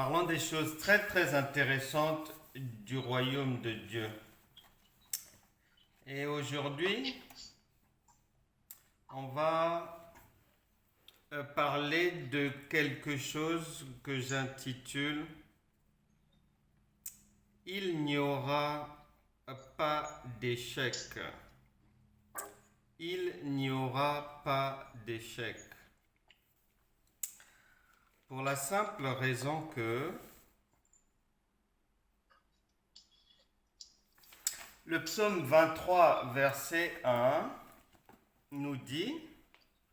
Parlons des choses très très intéressantes du royaume de Dieu. Et aujourd'hui, on va parler de quelque chose que j'intitule « Il n'y aura pas d'échec ». Il n'y aura pas d'échec. Pour la simple raison que le psaume 23, verset 1 nous dit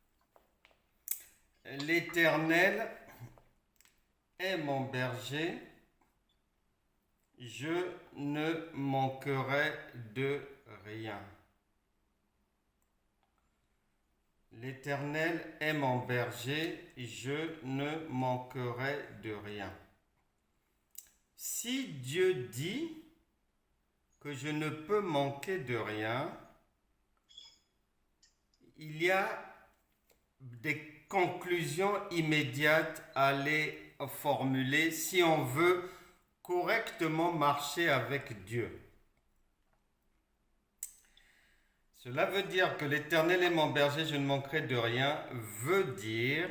« L'Éternel est mon berger, je ne manquerai de rien. » L'Éternel est mon berger, je ne manquerai de rien. Si Dieu dit que je ne peux manquer de rien, il y a des conclusions immédiates à les formuler si on veut correctement marcher avec Dieu. Cela veut dire que l'Éternel est mon berger, je ne manquerai de rien, veut dire,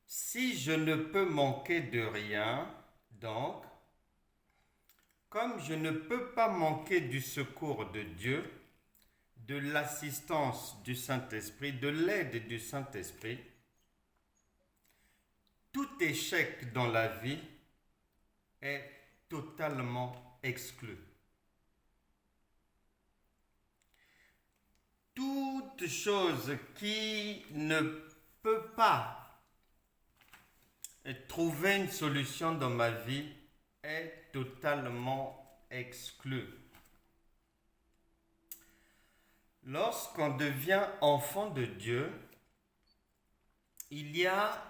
si je ne peux manquer de rien, donc, comme je ne peux pas manquer du secours de Dieu, de l'assistance du Saint-Esprit, de l'aide du Saint-Esprit, tout échec dans la vie est totalement exclu. Toute chose qui ne peut pas trouver une solution dans ma vie est totalement exclue. Lorsqu'on devient enfant de Dieu, il y a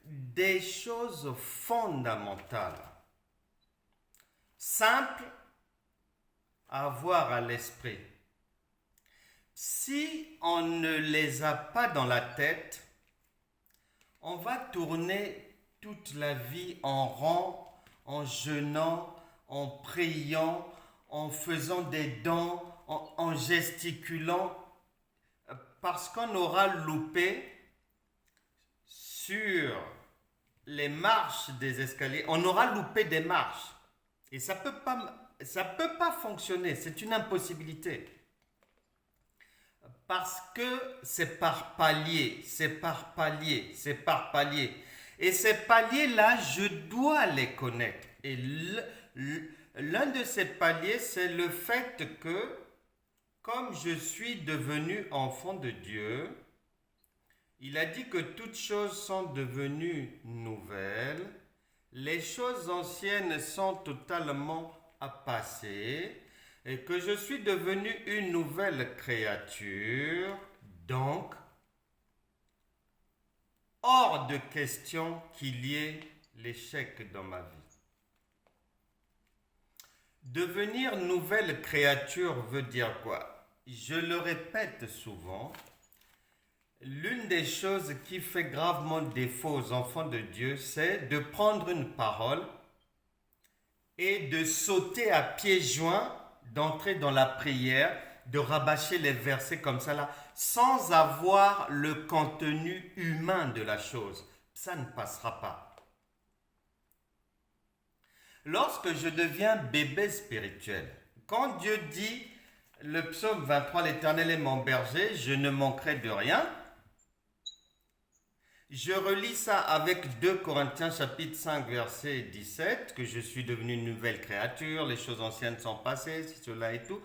des choses fondamentales, simples à avoir à l'esprit. Si on ne les a pas dans la tête, on va tourner toute la vie en rond, en jeûnant, en priant, en faisant des dons, en gesticulant, parce qu'on aura loupé sur les marches des escaliers, on aura loupé des marches. Et ça peut pas fonctionner, c'est une impossibilité. Parce que c'est par palier, c'est par palier, c'est par palier. Et ces paliers-là, je dois les connaître. Et l'un de ces paliers, c'est le fait que, comme je suis devenu enfant de Dieu, il a dit que toutes choses sont devenues nouvelles, les choses anciennes sont totalement passées, et que je suis devenu une nouvelle créature, donc, hors de question qu'il y ait l'échec dans ma vie. Devenir nouvelle créature veut dire quoi? Je le répète souvent, l'une des choses qui fait gravement défaut aux enfants de Dieu, c'est de prendre une parole et de sauter à pieds joints, d'entrer dans la prière, de rabâcher les versets comme ça là, sans avoir le contenu humain de la chose. Ça ne passera pas. Lorsque je deviens bébé spirituel, quand Dieu dit, le psaume 23, l'Éternel est mon berger, je ne manquerai de rien, je relis ça avec 2 Corinthiens chapitre 5 verset 17, que je suis devenu une nouvelle créature, les choses anciennes sont passées, cela et tout.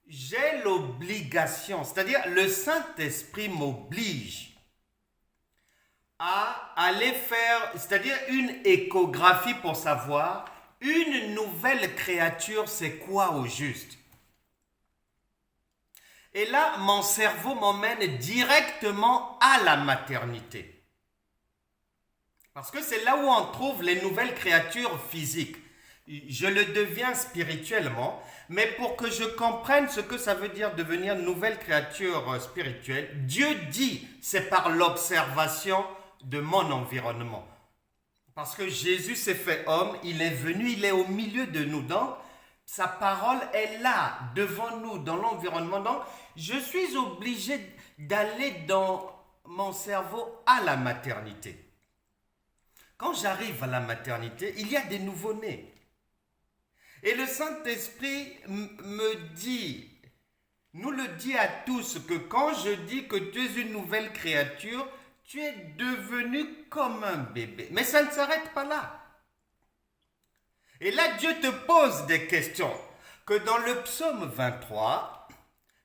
J'ai l'obligation, c'est-à-dire le Saint-Esprit m'oblige à aller faire, c'est-à-dire une échographie pour savoir une nouvelle créature, c'est quoi au juste. Et là, mon cerveau m'emmène directement à la maternité. Parce que c'est là où on trouve les nouvelles créatures physiques. Je le deviens spirituellement, mais pour que je comprenne ce que ça veut dire devenir nouvelle créature spirituelle, Dieu dit, c'est par l'observation de mon environnement. Parce que Jésus s'est fait homme, il est venu, il est au milieu de nous. Donc, sa parole est là, devant nous, dans l'environnement. Donc, je suis obligé d'aller dans mon cerveau à la maternité. Quand j'arrive à la maternité, il y a des nouveau-nés. Et le Saint-Esprit me dit, nous le dit à tous, que quand je dis que tu es une nouvelle créature, tu es devenu comme un bébé. Mais ça ne s'arrête pas là. Et là, Dieu te pose des questions. Que dans le psaume 23,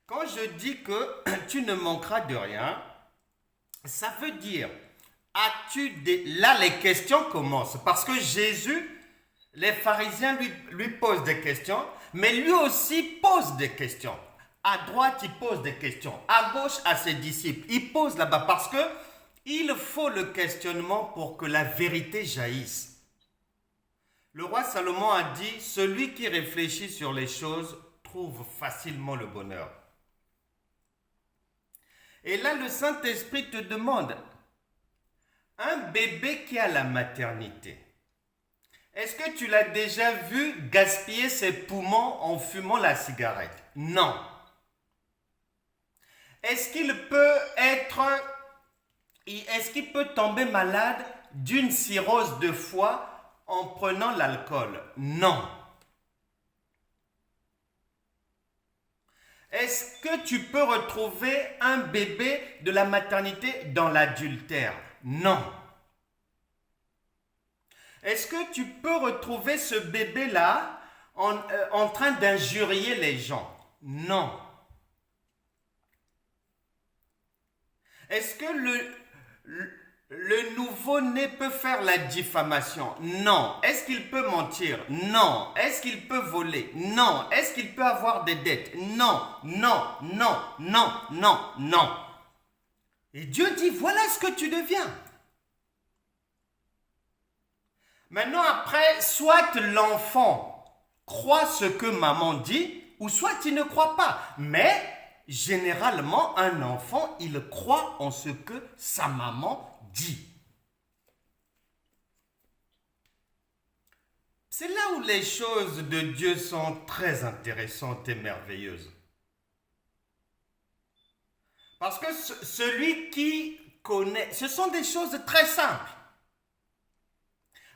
quand je dis que tu ne manqueras de rien, ça veut dire, là les questions commencent. Parce que Jésus, les pharisiens lui posent des questions, mais lui aussi pose des questions. À droite, il pose des questions. À gauche, à ses disciples. Il pose là-bas parce que il faut le questionnement pour que la vérité jaillisse. Le roi Salomon a dit, celui qui réfléchit sur les choses trouve facilement le bonheur. Et là, le Saint-Esprit te demande, un bébé qui est à la maternité, est-ce que tu l'as déjà vu gaspiller ses poumons en fumant la cigarette? Non. Est-ce qu'il peut tomber malade d'une cirrhose de foie en prenant l'alcool? Non. Est-ce que tu peux retrouver un bébé de la maternité dans l'adultère? Non. Est-ce que tu peux retrouver ce bébé-là en train d'injurier les gens? Non. Est-ce que le nouveau-né peut faire la diffamation? Non. Est-ce qu'il peut mentir? Non. Est-ce qu'il peut voler? Non. Est-ce qu'il peut avoir des dettes? Non, non, non, non, non, non. Et Dieu dit, voilà ce que tu deviens. Maintenant, après, soit l'enfant croit ce que maman dit, ou soit il ne croit pas. Mais généralement, un enfant, il croit en ce que sa maman dit. C'est là où les choses de Dieu sont très intéressantes et merveilleuses. Parce que celui qui connaît, ce sont des choses très simples.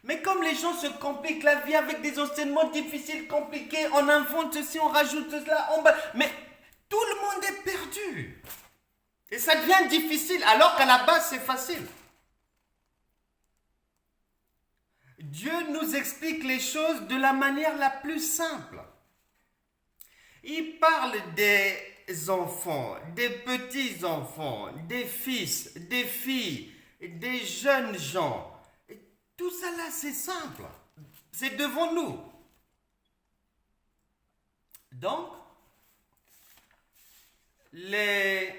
Mais comme les gens se compliquent la vie avec des enseignements difficiles, compliqués, on invente ceci, on rajoute cela, mais tout le monde est perdu. Et ça devient difficile, alors qu'à la base, c'est facile. Dieu nous explique les choses de la manière la plus simple. Il parle des enfants, des petits-enfants, des fils, des filles, des jeunes gens. Et tout ça là, c'est simple. C'est devant nous. Donc, les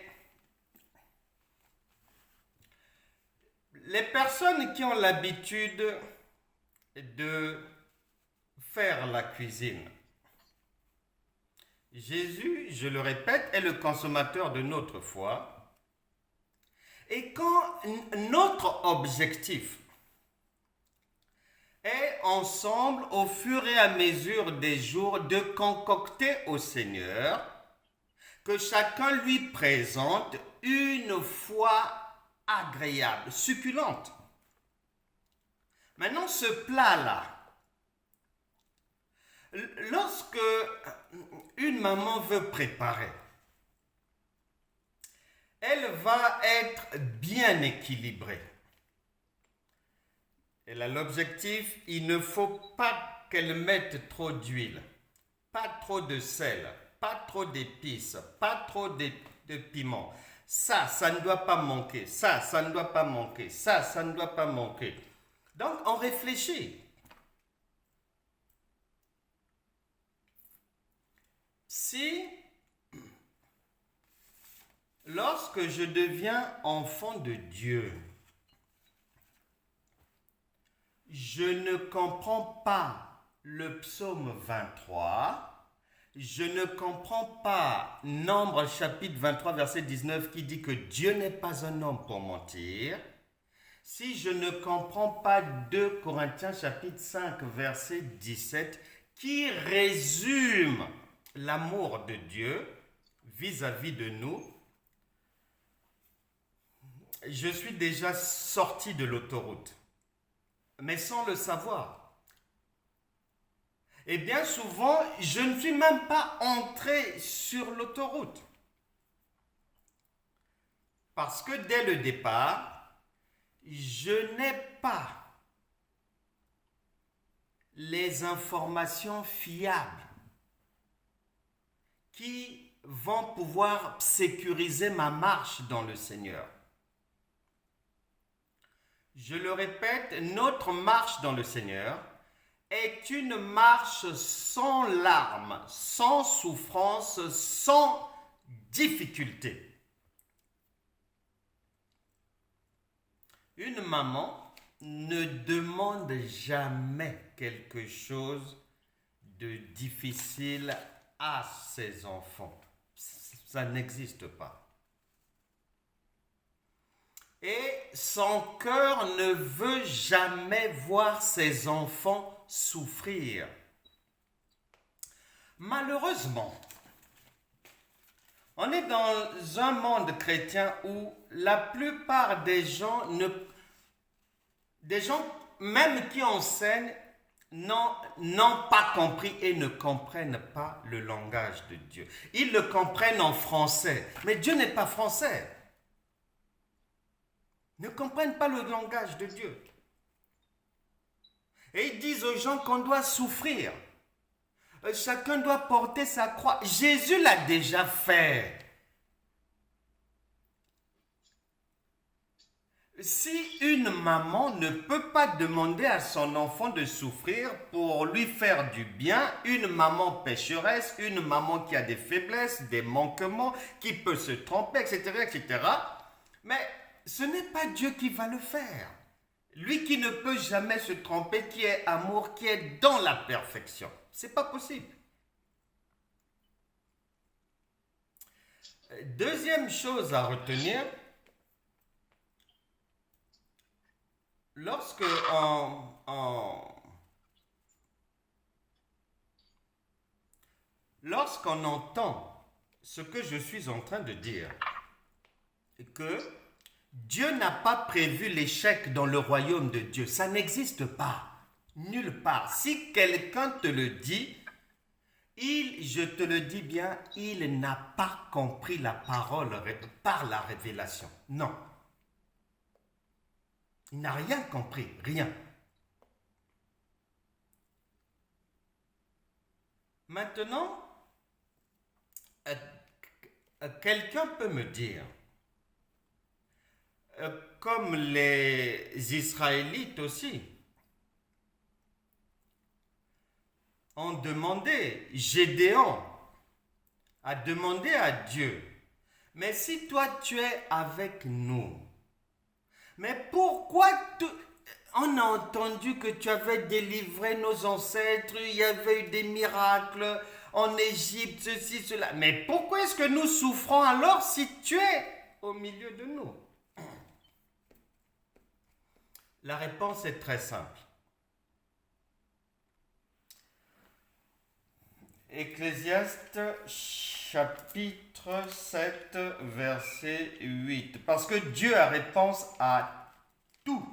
personnes qui ont l'habitude de faire la cuisine, Jésus, je le répète, est le consommateur de notre foi. Et quand notre objectif est ensemble, au fur et à mesure des jours, de concocter au Seigneur, que chacun lui présente une foi agréable, succulente. Maintenant, ce plat-là, lorsque une maman veut préparer, elle va être bien équilibrée. Elle a l'objectif, il ne faut pas qu'elle mette trop d'huile, pas trop de sel, pas trop d'épices, pas trop de piment. Ça ne doit pas manquer, ça ne doit pas manquer, ça ne doit pas manquer. Donc, on réfléchit. Si, lorsque je deviens enfant de Dieu, je ne comprends pas le psaume 23, je ne comprends pas Nombre chapitre 23 verset 19 qui dit que Dieu n'est pas un homme pour mentir, Si je ne comprends pas 2 Corinthiens chapitre 5 verset 17 qui résume l'amour de Dieu vis-à-vis de nous, je suis déjà sorti de l'autoroute, mais sans le savoir. Et bien souvent, je ne suis même pas entré sur l'autoroute. Parce que dès le départ, je n'ai pas les informations fiables qui vont pouvoir sécuriser ma marche dans le Seigneur. Je le répète, notre marche dans le Seigneur est une marche sans larmes, sans souffrance, sans difficulté. Une maman ne demande jamais quelque chose de difficile à ses enfants. Ça n'existe pas. Et son cœur ne veut jamais voir ses enfants souffrir. Malheureusement, on est dans un monde chrétien où la plupart des gens, même qui enseignent, n'ont pas compris et ne comprennent pas le langage de Dieu. Ils le comprennent en français, mais Dieu n'est pas français. Ils ne comprennent pas le langage de Dieu. Et ils disent aux gens qu'on doit souffrir. Chacun doit porter sa croix. Jésus l'a déjà fait. Si une maman ne peut pas demander à son enfant de souffrir pour lui faire du bien, une maman pécheresse, une maman qui a des faiblesses, des manquements, qui peut se tromper, etc., etc., mais ce n'est pas Dieu qui va le faire. Lui qui ne peut jamais se tromper, qui est amour, qui est dans la perfection. C'est pas possible. Deuxième chose à retenir, lorsque lorsqu'on entend ce que je suis en train de dire, que Dieu n'a pas prévu l'échec dans le royaume de Dieu, ça n'existe pas, nulle part. Si quelqu'un te le dit, je te le dis bien, il n'a pas compris la parole par la révélation. Non. Il n'a rien compris, rien. Maintenant, quelqu'un peut me dire, comme les Israélites aussi, ont demandé, Gédéon a demandé à Dieu, mais si toi tu es avec nous, mais pourquoi on a entendu que tu avais délivré nos ancêtres, il y avait eu des miracles en Égypte, ceci, cela. Mais pourquoi est-ce que nous souffrons alors si tu es au milieu de nous? La réponse est très simple. Ecclésiaste chapitre 7 verset 8. Parce que Dieu a réponse à tout.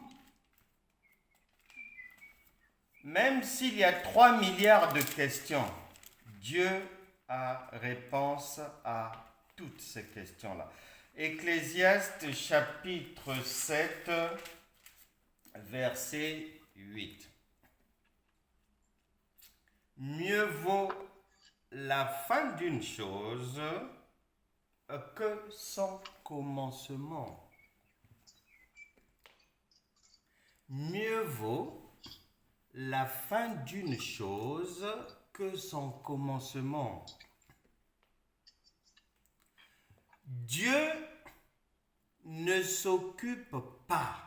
Même s'il y a 3 milliards de questions, Dieu a réponse à toutes ces questions-là. Ecclésiaste chapitre 7 verset 8. Mieux vaut la fin d'une chose que son commencement. Mieux vaut la fin d'une chose que son commencement. Dieu ne s'occupe pas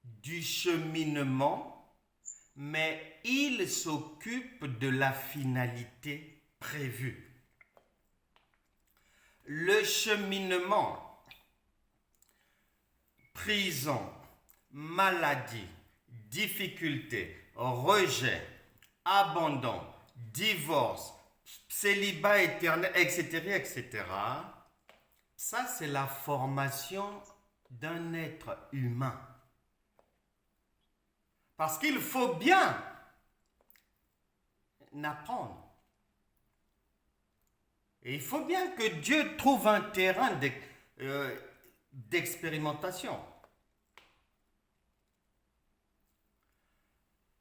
du cheminement, mais il s'occupe de la finalité prévue. le cheminement, prison, maladie, difficulté, rejet, abandon, divorce, célibat éternel, etc., etc. Ça, c'est la formation d'un être humain. Parce qu'il faut bien apprendre. Et il faut bien que Dieu trouve un terrain d'expérimentation.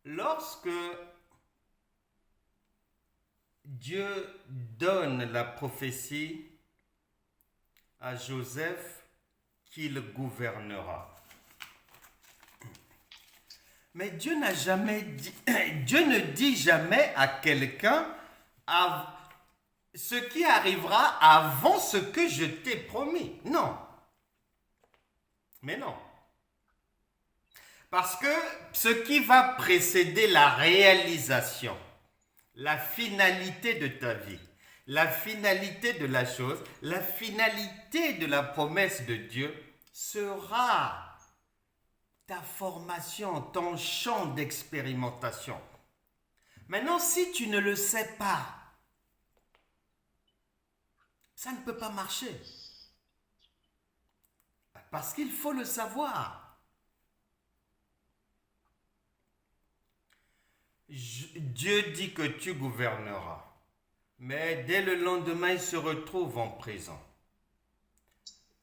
Lorsque Dieu donne la prophétie à Joseph qu'il gouvernera. Mais Dieu n'a jamais dit, Dieu ne dit jamais à quelqu'un ce qui arrivera avant ce que je t'ai promis. Non. Mais non. Parce que ce qui va précéder la réalisation, la finalité de ta vie, la finalité de la chose, la finalité de la promesse de Dieu sera ta formation, ton champ d'expérimentation. Maintenant, si tu ne le sais pas, ça ne peut pas marcher. Parce qu'il faut le savoir. Dieu dit que tu gouverneras. Mais dès le lendemain, il se retrouve en prison.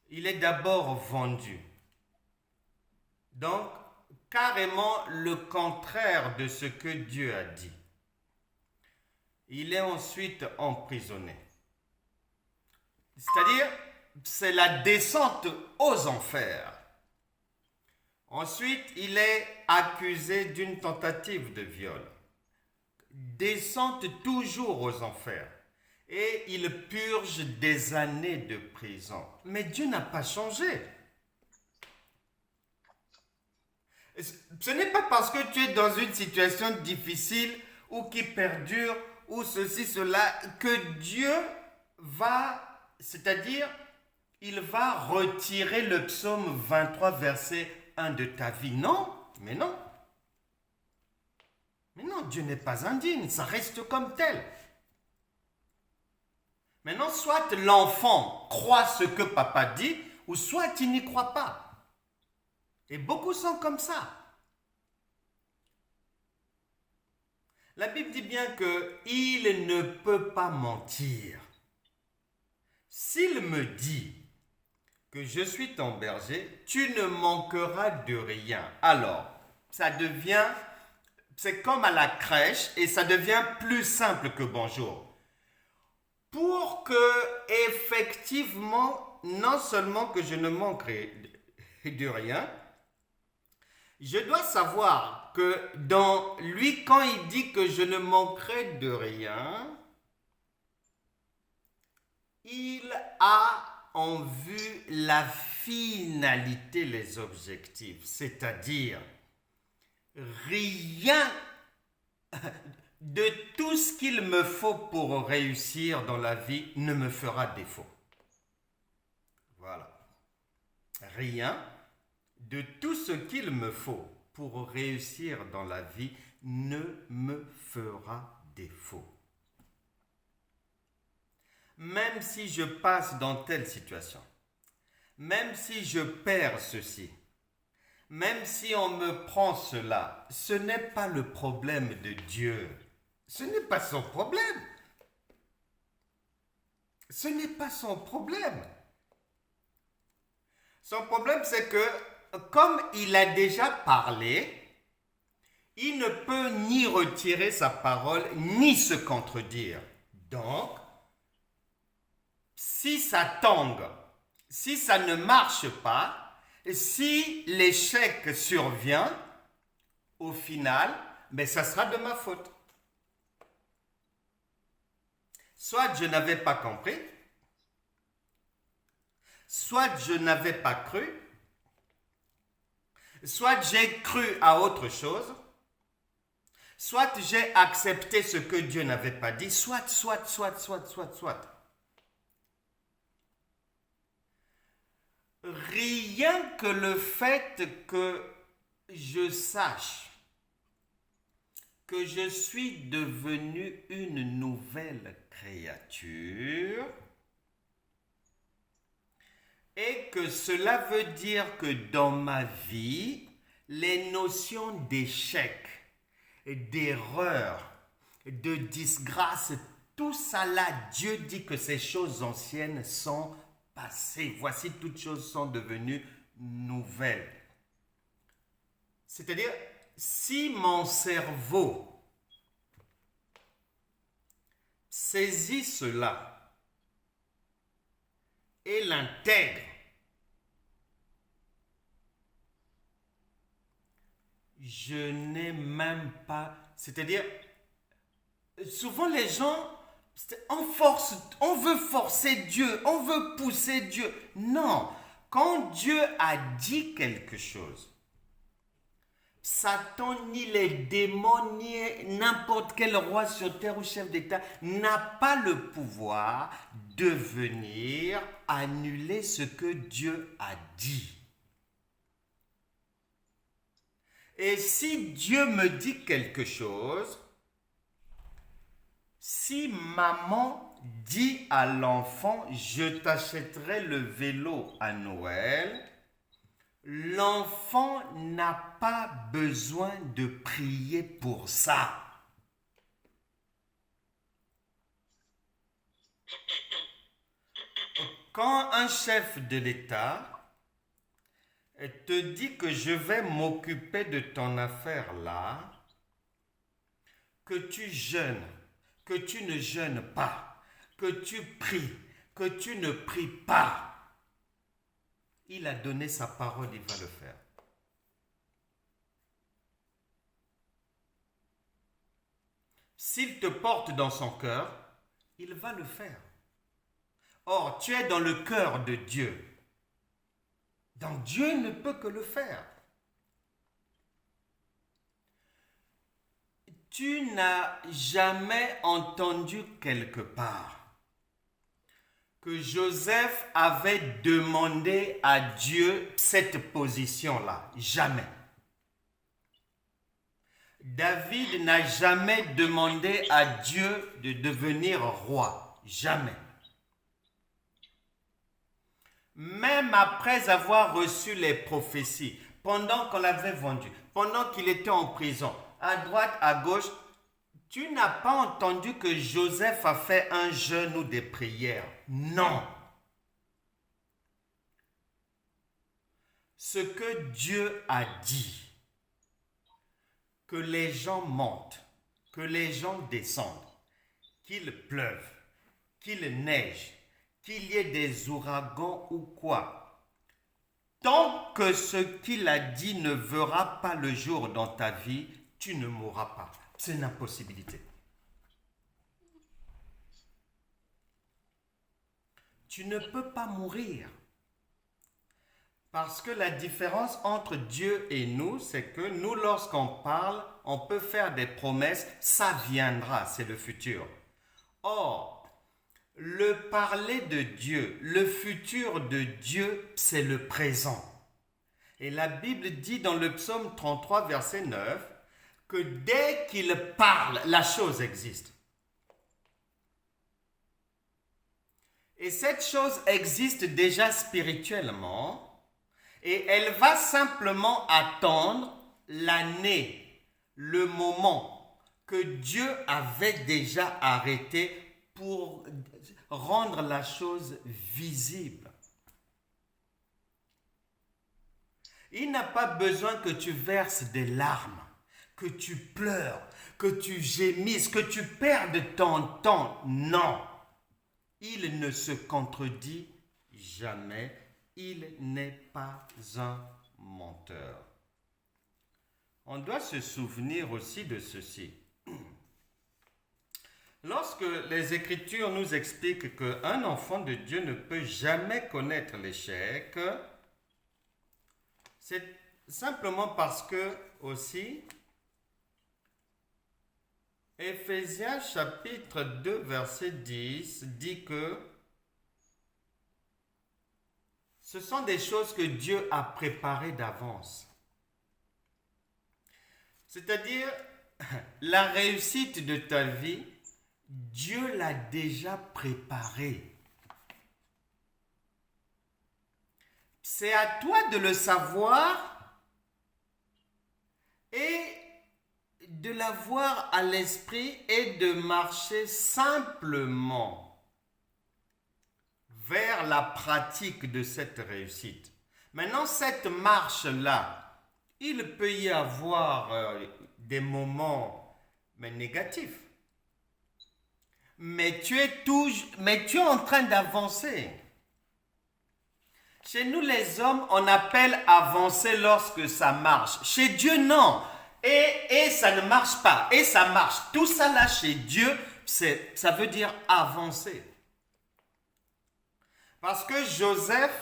Il est d'abord vendu. Donc, carrément le contraire de ce que Dieu a dit. Il est ensuite emprisonné. C'est-à-dire, c'est la descente aux enfers. Ensuite, il est accusé d'une tentative de viol. Descente toujours aux enfers. Et il purge des années de prison. Mais Dieu n'a pas changé. Ce n'est pas parce que tu es dans une situation difficile ou qui perdure ou ceci, cela, que Dieu va, c'est-à-dire, il va retirer le psaume 23, verset 1 de ta vie. Non, mais non. Mais non, Dieu n'est pas indigne, ça reste comme tel. Maintenant, soit l'enfant croit ce que papa dit, ou soit il n'y croit pas. Et beaucoup sont comme ça. La Bible dit bien qu'il ne peut pas mentir. S'il me dit que je suis ton berger, tu ne manqueras de rien. Alors, ça devient, c'est comme à la crèche et ça devient plus simple que bonjour. Pour que, effectivement, non seulement que je ne manquerai de rien, je dois savoir que dans lui, quand il dit que je ne manquerai de rien, il a en vue la finalité, les objectifs, c'est-à-dire rien de tout ce qu'il me faut pour réussir dans la vie ne me fera défaut. Voilà. Rien de tout ce qu'il me faut pour réussir dans la vie ne me fera défaut. Même si je passe dans telle situation, même si je perds ceci, même si on me prend cela, ce n'est pas le problème de Dieu. Ce n'est pas son problème. Ce n'est pas son problème. Son problème, c'est que comme il a déjà parlé, il ne peut ni retirer sa parole, ni se contredire. Donc, si ça tangue, si ça ne marche pas, si l'échec survient, au final, mais ça sera de ma faute. Soit je n'avais pas compris, soit je n'avais pas cru, soit j'ai cru à autre chose, soit j'ai accepté ce que Dieu n'avait pas dit, soit. rien que le fait que je sache que je suis devenu une nouvelle créature et que cela veut dire que dans ma vie, les notions d'échec, d'erreur, de disgrâce, tout ça là, Dieu dit que ces choses anciennes sont passées. Voici, toutes choses sont devenues nouvelles. C'est-à-dire, si mon cerveau saisit cela et l'intègre, je n'ai même pas... C'est-à-dire, souvent les gens, on veut forcer Dieu, on veut pousser Dieu. Non, quand Dieu a dit quelque chose, Satan, ni les démons, ni n'importe quel roi sur terre ou chef d'État n'a pas le pouvoir de venir annuler ce que Dieu a dit. Et si Dieu me dit quelque chose, si maman dit à l'enfant, je t'achèterai le vélo à Noël, l'enfant n'a pas besoin de prier pour ça. Quand un chef de l'État te dit que je vais m'occuper de ton affaire là, que tu jeûnes, que tu ne jeûnes pas, que tu pries, que tu ne pries pas, il a donné sa parole, il va le faire. S'il te porte dans son cœur, il va le faire. Or, tu es dans le cœur de Dieu. Donc Dieu ne peut que le faire. Tu n'as jamais entendu quelque part que Joseph avait demandé à Dieu cette position-là. Jamais. David n'a jamais demandé à Dieu de devenir roi. Jamais. Même après avoir reçu les prophéties, pendant qu'on l'avait vendu, pendant qu'il était en prison, à droite, à gauche, tu n'as pas entendu que Joseph a fait un jeûne ou des prières. Non. Ce que Dieu a dit, que les gens montent, que les gens descendent, qu'il pleuve, qu'il neige, qu'il y ait des ouragans ou quoi. Tant que ce qu'il a dit ne verra pas le jour dans ta vie, tu ne mourras pas. C'est une impossibilité. Tu ne peux pas mourir. Parce que la différence entre Dieu et nous, c'est que nous, lorsqu'on parle, on peut faire des promesses, ça viendra, c'est le futur. Or, le parler de Dieu, le futur de Dieu, c'est le présent. Et la Bible dit dans le psaume 33, verset 9, que dès qu'il parle, la chose existe. Et cette chose existe déjà spirituellement, et elle va simplement attendre l'année, le moment que Dieu avait déjà arrêté pour rendre la chose visible. Il n'a pas besoin que tu verses des larmes, que tu pleures, que tu gémisses, que tu perdes ton temps. Non. Il ne se contredit jamais. Il n'est pas un menteur. On doit se souvenir aussi de ceci. Lorsque les Écritures nous expliquent qu'un enfant de Dieu ne peut jamais connaître l'échec, c'est simplement parce que aussi, Éphésiens chapitre 2 verset 10 dit que ce sont des choses que Dieu a préparées d'avance. C'est-à-dire, la réussite de ta vie, Dieu l'a déjà préparée. C'est à toi de le savoir et de l'avoir à l'esprit et de marcher simplement vers la pratique de cette réussite. Maintenant, cette marche-là, il peut y avoir des moments négatifs. Mais tu es en train d'avancer. Chez nous, les hommes, on appelle avancer lorsque ça marche. Chez Dieu, non. Et ça ne marche pas. Et ça marche. Tout ça là, chez Dieu, ça veut dire avancer. Parce que Joseph,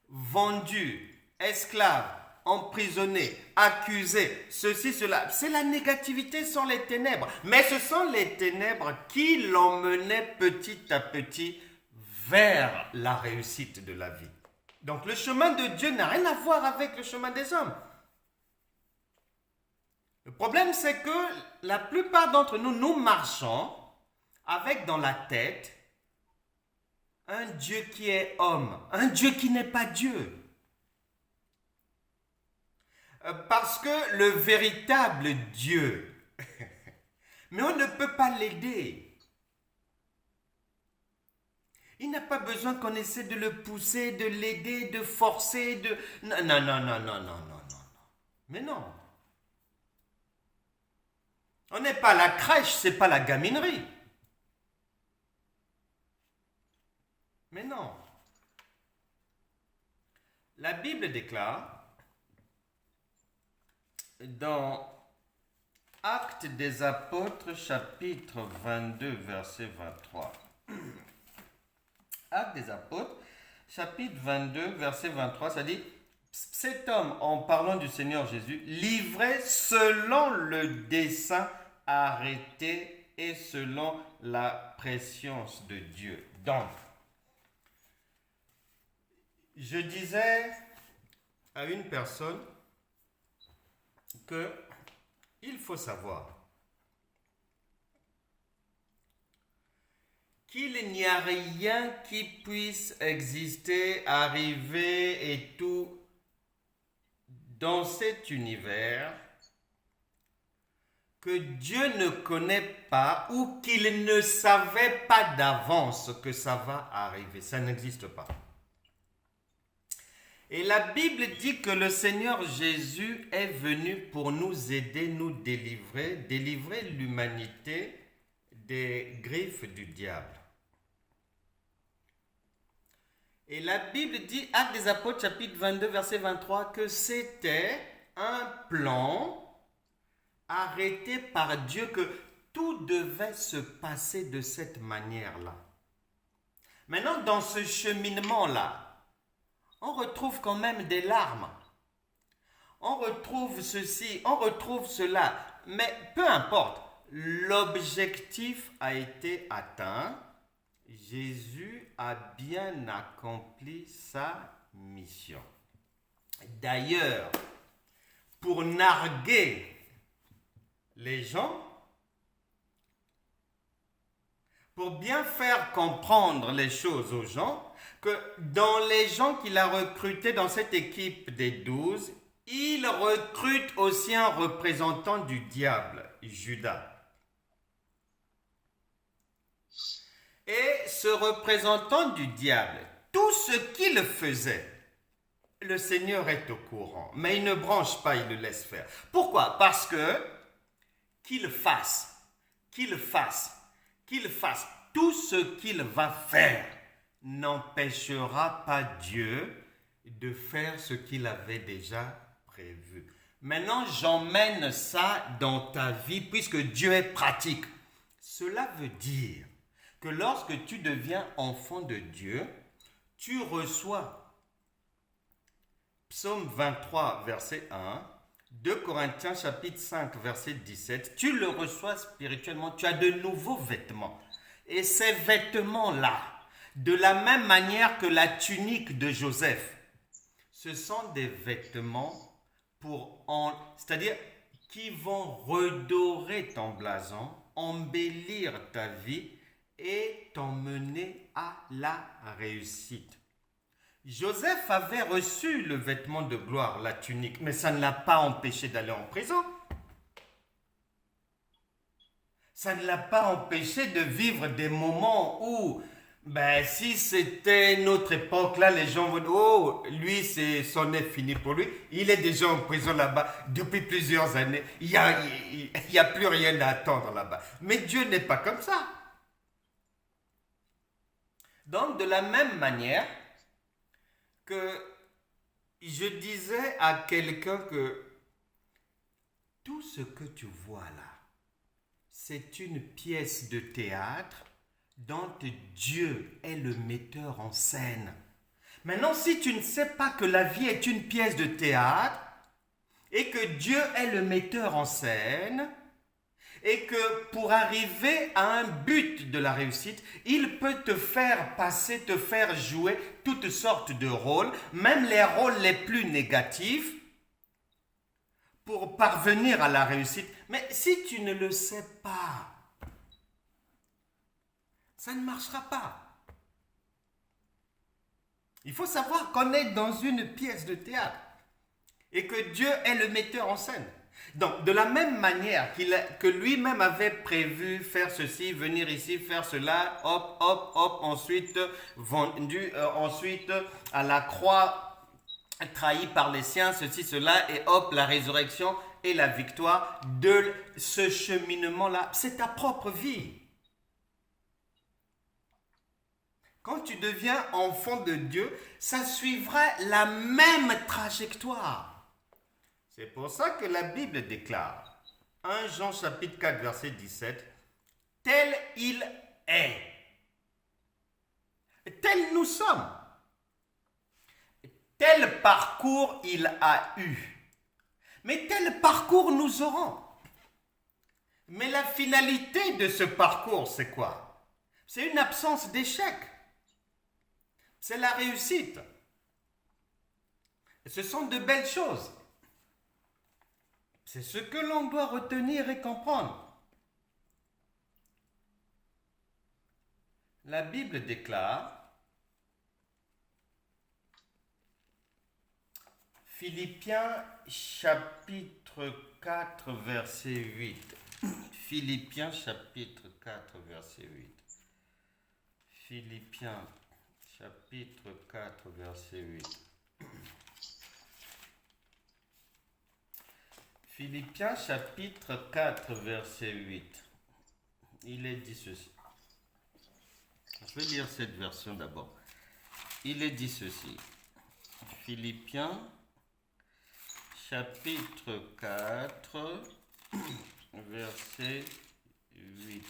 vendu, esclave, emprisonné, accusé, ceci, cela, c'est la négativité, ce sont les ténèbres. Mais ce sont les ténèbres qui l'emmenaient petit à petit vers la réussite de la vie. Donc le chemin de Dieu n'a rien à voir avec le chemin des hommes. Le problème, c'est que la plupart d'entre nous, nous marchons avec dans la tête un Dieu qui est homme, un Dieu qui n'est pas Dieu. Parce que le véritable Dieu, mais on ne peut pas l'aider. Il n'a pas besoin qu'on essaie de le pousser, de l'aider, de forcer, de... Non. Mais non. On n'est pas à la crèche, c'est pas la gaminerie. Mais non. La Bible déclare dans Actes des Apôtres, chapitre 22, verset 23. Actes des Apôtres, chapitre 22, verset 23, ça dit « Cet homme, en parlant du Seigneur Jésus, livré selon le dessein arrêté et selon la préscience de Dieu. » Donc, je disais à une personne que il faut savoir qu'il n'y a rien qui puisse exister, arriver et tout dans cet univers que Dieu ne connaît pas ou qu'il ne savait pas d'avance que ça va arriver. Ça n'existe pas. Et la Bible dit que le Seigneur Jésus est venu pour nous aider, nous délivrer l'humanité des griffes du diable. Et la Bible dit, Actes des Apôtres, chapitre 22, verset 23, que c'était un plan arrêté par Dieu, que tout devait se passer de cette manière-là. Maintenant, dans ce cheminement-là, on retrouve quand même des larmes. On retrouve ceci, on retrouve cela. Mais peu importe, l'objectif a été atteint. Jésus a bien accompli sa mission. D'ailleurs, pour narguer les gens, pour bien faire comprendre les choses aux gens, que dans les gens qu'il a recrutés dans cette équipe des 12, il recrute aussi un représentant du diable, Judas. Et ce représentant du diable, tout ce qu'il faisait, le Seigneur est au courant, mais il ne branche pas, il le laisse faire. Pourquoi? Parce que qu'il fasse tout ce qu'il va faire n'empêchera pas Dieu de faire ce qu'il avait déjà prévu. Maintenant, j'emmène ça dans ta vie puisque Dieu est pratique. Cela veut dire que lorsque tu deviens enfant de Dieu, tu reçois Psaume 23, verset 1, 2 Corinthiens, chapitre 5, verset 17, tu le reçois spirituellement, tu as de nouveaux vêtements. Et ces vêtements-là, De la même manière que la tunique de Joseph. Ce sont des vêtements c'est-à-dire qui vont redorer ton blason, embellir ta vie et t'emmener à la réussite. Joseph avait reçu le vêtement de gloire, la tunique, mais ça ne l'a pas empêché d'aller en prison. Ça ne l'a pas empêché de vivre des moments où, si c'était notre époque, là, les gens vont dire, oh, lui, son est fini pour lui. Il est déjà en prison là-bas depuis plusieurs années. Il n'y a plus rien à attendre là-bas. Mais Dieu n'est pas comme ça. Donc, de la même manière que je disais à quelqu'un que tout ce que tu vois là, c'est une pièce de théâtre dont Dieu est le metteur en scène. Maintenant, si tu ne sais pas que la vie est une pièce de théâtre et que Dieu est le metteur en scène et que pour arriver à un but de la réussite, il peut te faire passer, te faire jouer toutes sortes de rôles, même les rôles les plus négatifs, pour parvenir à la réussite. Mais si tu ne le sais pas, ça ne marchera pas. Il faut savoir qu'on est dans une pièce de théâtre et que Dieu est le metteur en scène. Donc, de la même manière que lui-même avait prévu faire ceci, venir ici, faire cela, hop, hop, hop, ensuite vendu, ensuite à la croix, trahi par les siens, ceci, cela, et hop, la résurrection et la victoire de ce cheminement-là. C'est ta propre vie. Quand tu deviens enfant de Dieu, ça suivra la même trajectoire. C'est pour ça que la Bible déclare, 1 Jean chapitre 4 verset 17, tel il est, tel nous sommes, tel parcours il a eu, mais tel parcours nous aurons. Mais la finalité de ce parcours, c'est quoi? C'est une absence d'échec. C'est la réussite. Et ce sont de belles choses. C'est ce que l'on doit retenir et comprendre. La Bible déclare, Philippiens chapitre 4 verset 8. Philippiens chapitre 4 verset 8. Philippiens chapitre 4 verset 8. Philippiens chapitre 4 verset 8. Il est dit ceci. Je vais lire cette version d'abord. Il est dit ceci. Philippiens chapitre 4 verset 8.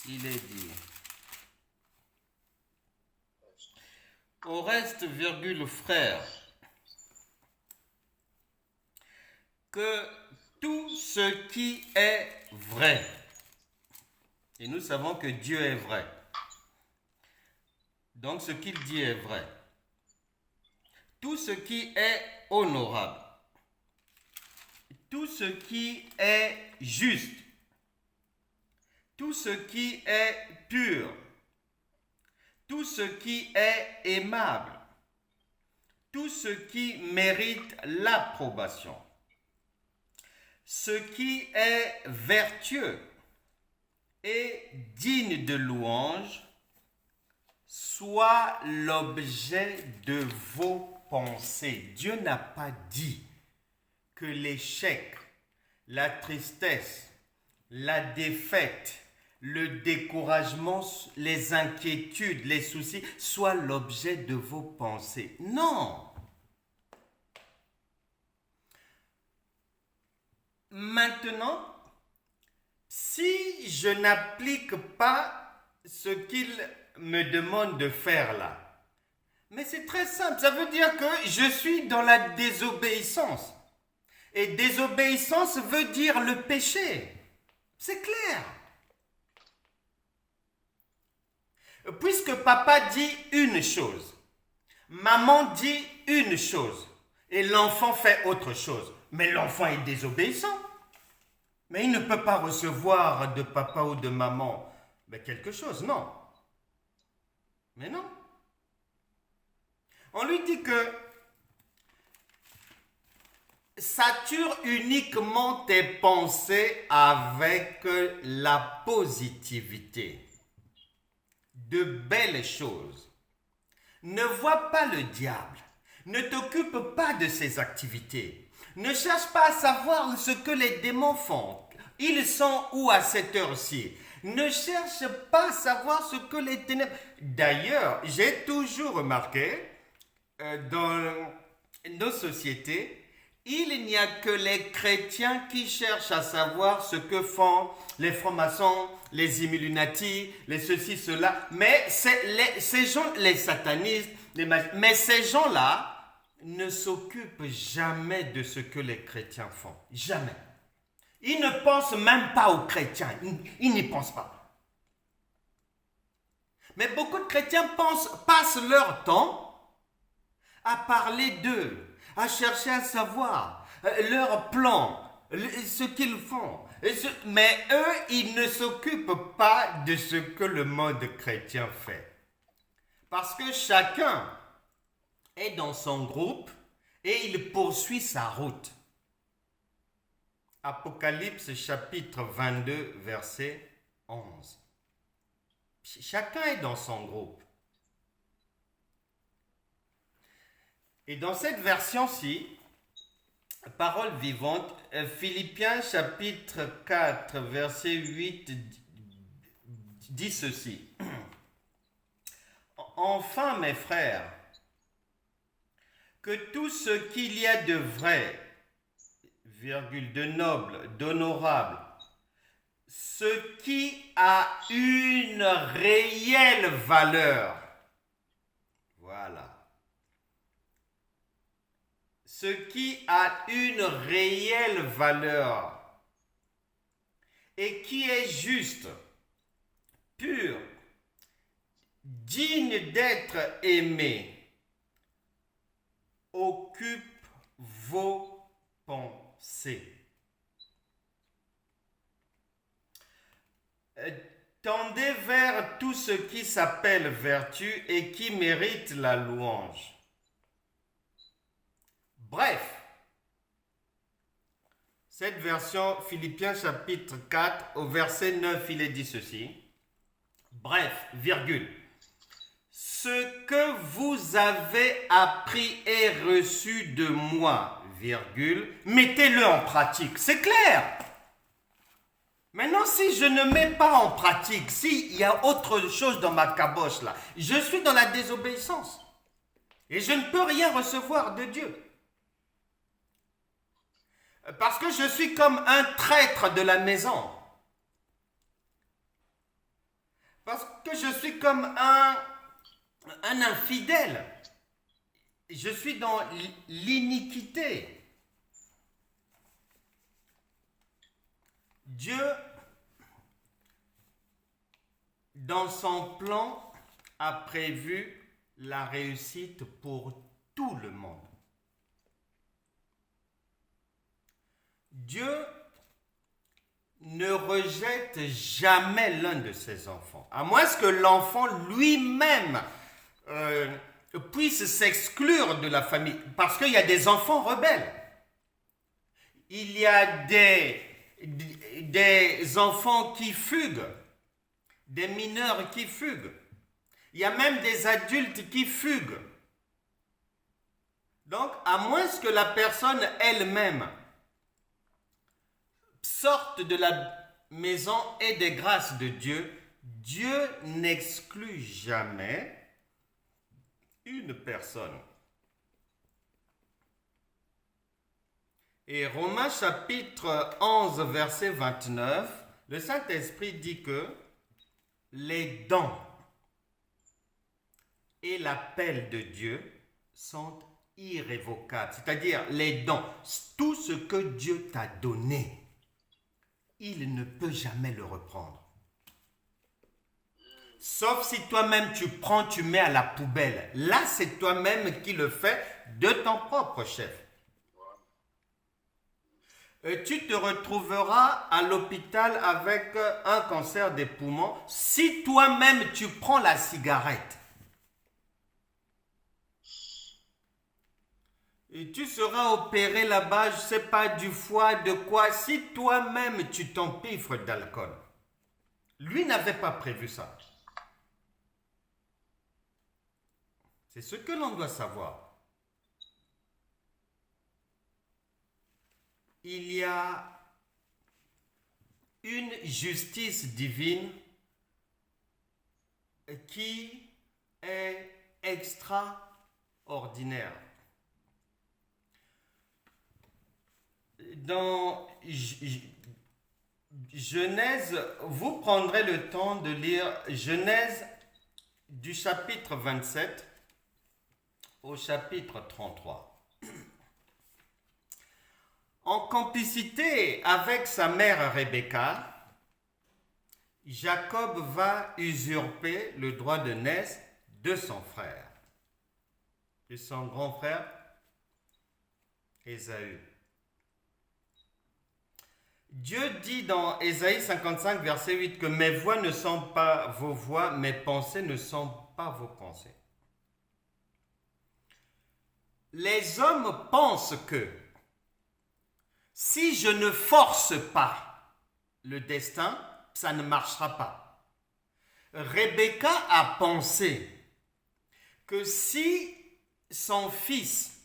Il est dit. Au reste, virgule, frère, que tout ce qui est vrai, et nous savons que Dieu est vrai, donc ce qu'il dit est vrai, tout ce qui est honorable, tout ce qui est juste, tout ce qui est pur, tout ce qui est aimable, tout ce qui mérite l'approbation, ce qui est vertueux et digne de louange, soit l'objet de vos pensées. Dieu n'a pas dit que l'échec, la tristesse, la défaite, le découragement, les inquiétudes, les soucis soient l'objet de vos pensées. Non! Maintenant, si je n'applique pas ce qu'il me demande de faire là, mais c'est très simple, ça veut dire que je suis dans la désobéissance. Et désobéissance veut dire le péché. C'est clair. Puisque papa dit une chose, maman dit une chose, et l'enfant fait autre chose, mais l'enfant est désobéissant. Mais il ne peut pas recevoir de papa ou de maman quelque chose, non. Mais non. On lui dit que sature uniquement tes pensées avec la positivité, de belles choses. Ne vois pas le diable, ne t'occupe pas de ses activités, ne cherche pas à savoir ce que les démons font. Ils sont où à cette heure-ci? Ne cherche pas à savoir ce que les ténèbres... D'ailleurs, j'ai toujours remarqué dans nos sociétés, il n'y a que les chrétiens qui cherchent à savoir ce que font les francs-maçons, les Illuminati, les ceci, cela. Mais ces gens, les satanistes, mais ces gens-là ne s'occupent jamais de ce que les chrétiens font. Jamais. Ils ne pensent même pas aux chrétiens. Ils n'y pensent pas. Mais beaucoup de chrétiens passent leur temps à parler d'eux, à chercher à savoir leurs plans, ce qu'ils font. Mais eux, ils ne s'occupent pas de ce que le monde chrétien fait. Parce que chacun est dans son groupe et il poursuit sa route. Apocalypse chapitre 22, verset 11. Chacun est dans son groupe. Et dans cette version-ci, parole vivante, Philippiens chapitre 4, verset 8 dit ceci. Enfin, mes frères, que tout ce qu'il y a de vrai, de noble, d'honorable, ce qui a une réelle valeur, voilà, ce qui a une réelle valeur et qui est juste, pur, digne d'être aimé, occupe vos pensées. Tendez vers tout ce qui s'appelle vertu et qui mérite la louange. Bref, cette version Philippiens chapitre 4 au verset 9, il est dit ceci. Bref, virgule. Ce que vous avez appris et reçu de moi, virgule, mettez-le en pratique. C'est clair. Maintenant, si je ne mets pas en pratique, s'il y a autre chose dans ma caboche là, je suis dans la désobéissance. Et je ne peux rien recevoir de Dieu. Parce que je suis comme un traître de la maison. Parce que je suis comme un infidèle. Je suis dans l'iniquité. Dieu, dans son plan, a prévu la réussite pour tout le monde. Dieu ne rejette jamais l'un de ses enfants, à moins que l'enfant lui-même puisse s'exclure de la famille, parce qu'il y a des enfants rebelles. Il y a des enfants qui fuguent, des mineurs qui fuguent. Il y a même des adultes qui fuguent. Donc, à moins que la personne elle-même sorte de la maison et des grâces de Dieu, Dieu n'exclut jamais une personne. Et Romains chapitre 11, verset 29, le Saint-Esprit dit que les dons et l'appel de Dieu sont irrévocables. C'est-à-dire les dons, tout ce que Dieu t'a donné, il ne peut jamais le reprendre. Sauf si toi-même tu prends, tu mets à la poubelle. Là, c'est toi-même qui le fais de ton propre chef. Tu te retrouveras à l'hôpital avec un cancer des poumons si toi-même tu prends la cigarette. Et tu seras opéré là-bas, je ne sais pas, du foie, de quoi, si toi-même tu t'empiffres d'alcool. Lui n'avait pas prévu ça. C'est ce que l'on doit savoir. Il y a une justice divine qui est extraordinaire. Dans Genèse, vous prendrez le temps de lire Genèse du chapitre 27 au chapitre 33. En complicité avec sa mère Rebecca, Jacob va usurper le droit de naissance de son frère, de son grand frère Ésaü. Dieu dit dans Ésaïe 55, verset 8, que mes voix ne sont pas vos voix, mes pensées ne sont pas vos pensées. Les hommes pensent que si je ne force pas le destin, ça ne marchera pas. Rebecca a pensé que si son fils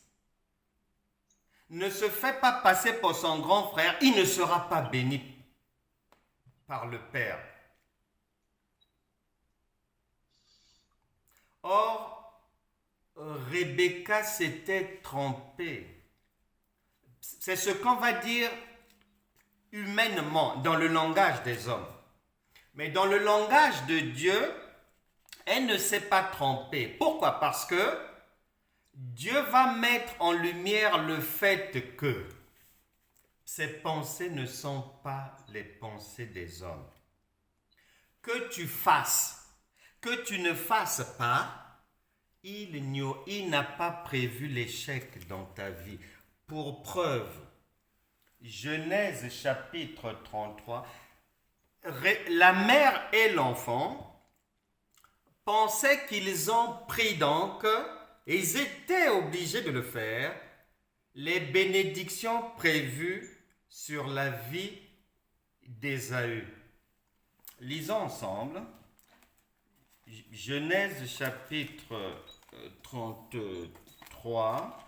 ne se fait pas passer pour son grand frère, il ne sera pas béni par le Père. Or, Rebecca s'était trompée. C'est ce qu'on va dire humainement dans le langage des hommes. Mais dans le langage de Dieu, elle ne s'est pas trompée. Pourquoi? Parce que Dieu va mettre en lumière le fait que ses pensées ne sont pas les pensées des hommes. Que tu fasses, que tu ne fasses pas, il n'a pas prévu l'échec dans ta vie. Pour preuve, Genèse chapitre 33, la mère et l'enfant pensaient qu'ils ont pris donc, et ils étaient obligés de le faire, les bénédictions prévues sur la vie d'Ésaü. Lisons ensemble Genèse chapitre 33.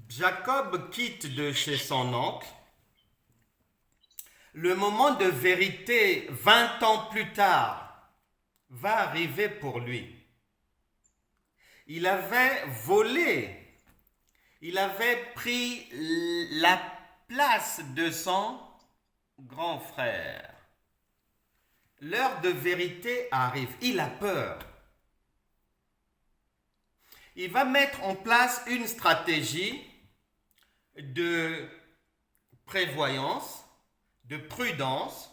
Jacob quitte de chez son oncle. Le moment de vérité, 20 ans plus tard, va arriver pour lui. Il avait volé, il avait pris la place de son grand frère. L'heure de vérité arrive, il a peur. Il va mettre en place une stratégie de prévoyance, de prudence,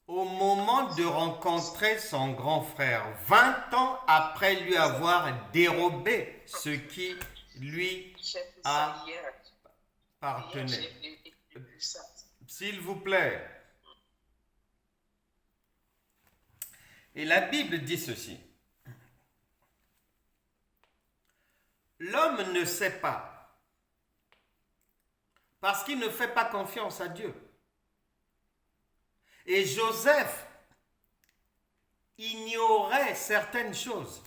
au moment de rencontrer son grand frère, 20 ans après lui avoir dérobé ce qui lui appartenait. S'il vous plaît. Et la Bible dit ceci. L'homme ne sait pas parce qu'il ne fait pas confiance à Dieu. Et Joseph ignorait certaines choses,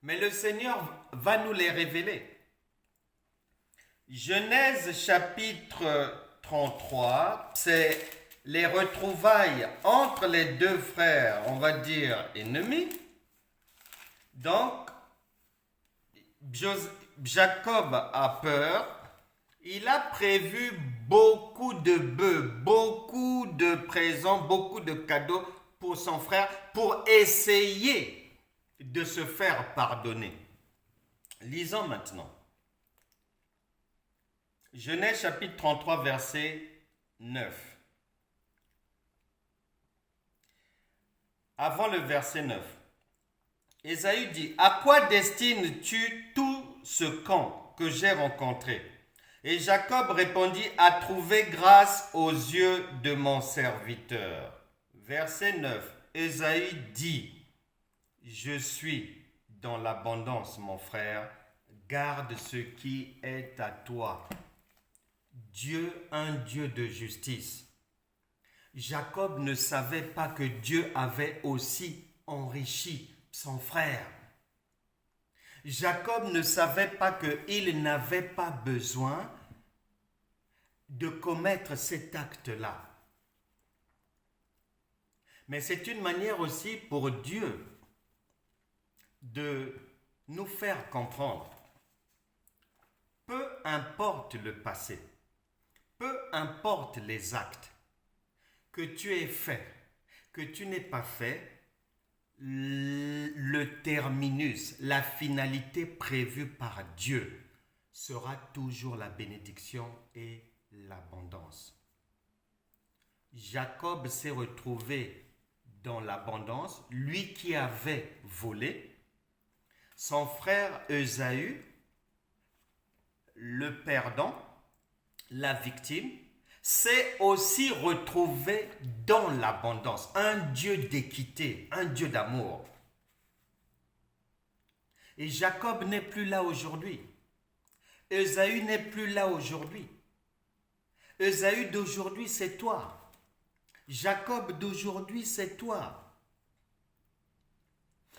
mais le Seigneur va nous les révéler. Genèse chapitre 33, c'est les retrouvailles entre les deux frères, on va dire ennemis. Donc, Jacob a peur. Il a prévu beaucoup de bœufs, beaucoup de présents, beaucoup de cadeaux pour son frère pour essayer de se faire pardonner. Lisons maintenant. Genèse chapitre 33, verset 9. Avant le verset 9. Ésaü dit, à quoi destines-tu tout ce camp que j'ai rencontré? Et Jacob répondit, à trouver grâce aux yeux de mon serviteur. Verset 9. Ésaü dit, je suis dans l'abondance, mon frère, garde ce qui est à toi. Dieu, un Dieu de justice. Jacob ne savait pas que Dieu avait aussi enrichi son frère. Jacob ne savait pas qu'il n'avait pas besoin de commettre cet acte-là. Mais c'est une manière aussi pour Dieu de nous faire comprendre. Peu importe le passé, peu importe les actes que tu aies fait, que tu n'aies pas fait, le terminus, la finalité prévue par Dieu sera toujours la bénédiction et l'abondance. Jacob s'est retrouvé dans l'abondance, lui qui avait volé. Son frère Ésaü, le perdant, la victime, s'est aussi retrouvé dans l'abondance. Un Dieu d'équité, un Dieu d'amour. Et Jacob n'est plus là aujourd'hui. Ésaü n'est plus là aujourd'hui. Ésaü d'aujourd'hui, c'est toi. Jacob d'aujourd'hui, c'est toi.